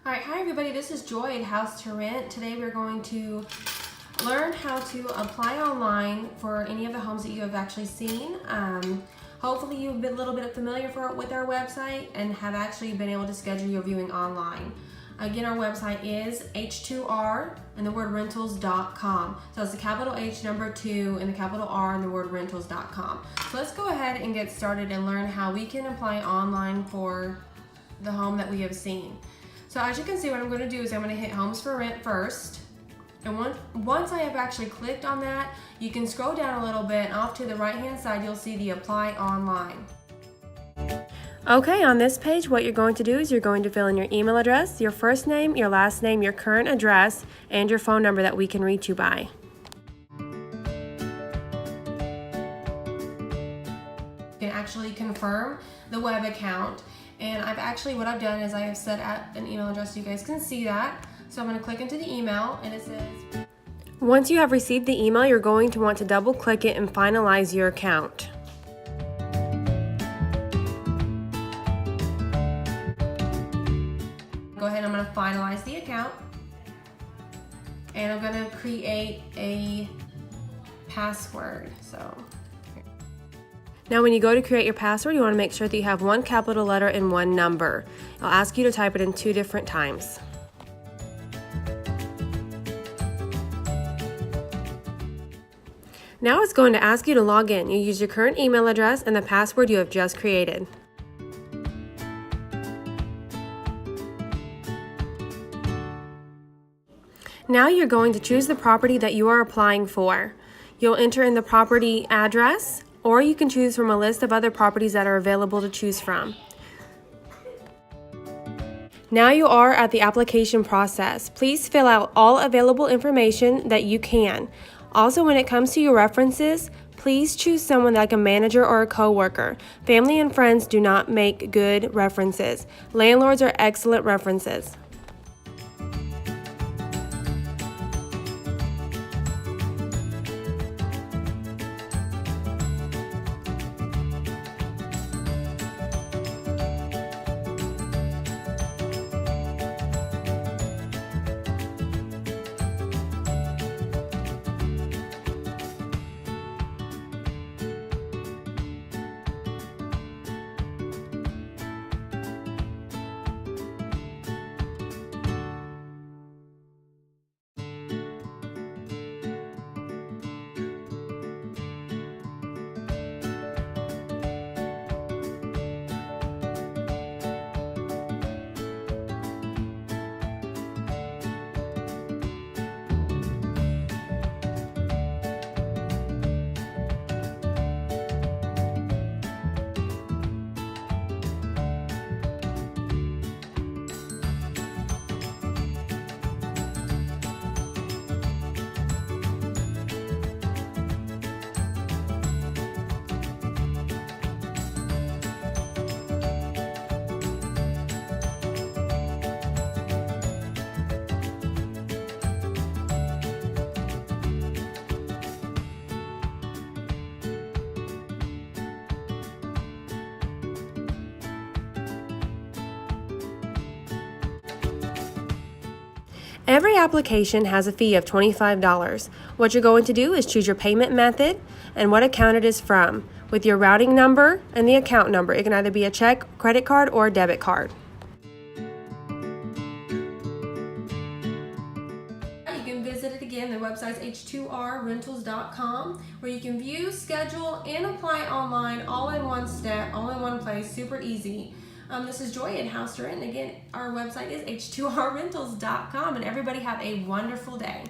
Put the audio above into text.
All right, hi everybody, this is Joy at House to Rent. Today we're going to learn how to apply online for any of the homes that you have actually seen. Hopefully you've been a little bit familiar with our website and have actually been able to schedule your viewing online. Again, our website is H2R and the word rentals.com. So it's the capital H, number 2, and the capital R and the word rentals.com. So let's go ahead and get started and learn how we can apply online for the home that we have seen. So as you can see, what I'm going to do is I'm going to hit Homes for Rent first. And once I have actually clicked on that, you can scroll down a little bit, and off to the right hand side you'll see the Apply Online. Okay, on this page what you're going to do is you're going to fill in your email address, your first name, your last name, your current address, and your phone number that we can reach you by. You can actually confirm the web account. And what I've done is I have set up an email address so you guys can see that. So I'm going to click into the email and it says, once you have received the email, you're going to want to double click it and finalize your account. Go ahead, I'm going to finalize the account. And I'm going to create a password. Now when you go to create your password, you want to make sure that you have one capital letter and one number. I'll ask you to type it in 2 different times. Now it's going to ask you to log in. You use your current email address and the password you have just created. Now you're going to choose the property that you are applying for. You'll enter in the property address, or you can choose from a list of other properties that are available to choose from. Now you are at the application process. Please fill out all available information that you can. Also, when it comes to your references, please choose someone like a manager or a coworker. Family and friends do not make good references. Landlords are excellent references. Every application has a fee of $25. What you're going to do is choose your payment method and what account it is from, with your routing number and the account number. It can either be a check, credit card, or a debit card. You can visit it again. The website is h2rrentals.com, where you can view, schedule, and apply online all in one step, all in one place, super easy. This is Joy at House to Rent. Again, our website is h2rrentals.com, and everybody have a wonderful day.